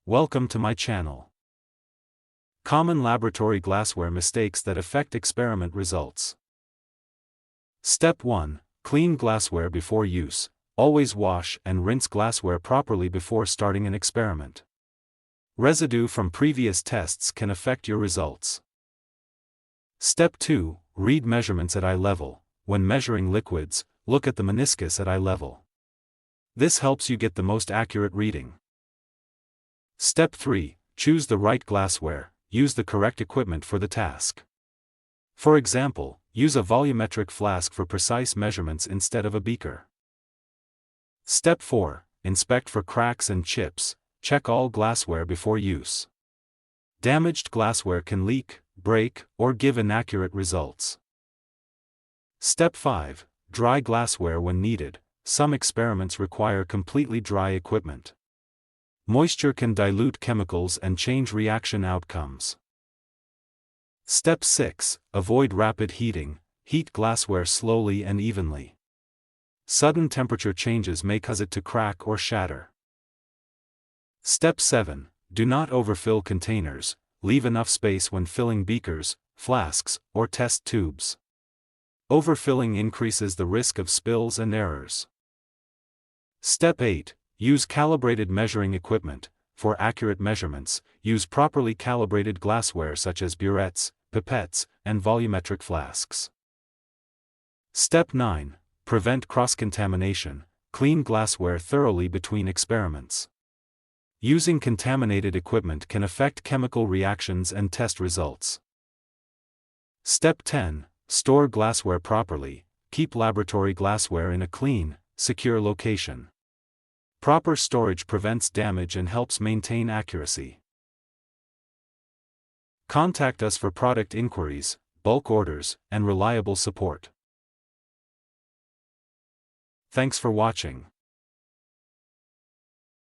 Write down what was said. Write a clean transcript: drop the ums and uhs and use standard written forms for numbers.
Welcome to my channel. Common laboratory glassware mistakes that affect experiment results. Step 1. Clean glassware before use. Always wash and rinse glassware properly before starting an experiment. Residue from previous tests can affect your results. Step 2. Read measurements at eye level. When measuring liquids, look at the meniscus at eye level. This helps you get the most accurate reading. Step 3. Choose the right glassware. Use the correct equipment for the task. For example, use a volumetric flask for precise measurements instead of a beaker. Step 4. Inspect for cracks and chips. Check all glassware before use. Damaged glassware can leak, break, or give inaccurate results. Step 5. Dry glassware when needed. Some experiments require completely dry equipment. Moisture can dilute chemicals and change reaction outcomes. Step 6. Avoid rapid heating. Heat glassware slowly and evenly. Sudden temperature changes may cause it to crack or shatter. Step 7. Do not overfill containers. Leave enough space when filling beakers, flasks, or test tubes. Overfilling increases the risk of spills and errors. Step 8. Use calibrated measuring equipment. For accurate measurements, use properly calibrated glassware such as burettes, pipettes, and volumetric flasks. Step 9. Prevent cross-contamination. Clean glassware thoroughly between experiments. Using contaminated equipment can affect chemical reactions and test results. Step 10. Store glassware properly. Keep laboratory glassware in a clean, secure location. Proper storage prevents damage and helps maintain accuracy. Contact us for product inquiries, bulk orders, and reliable support. Thanks for watching.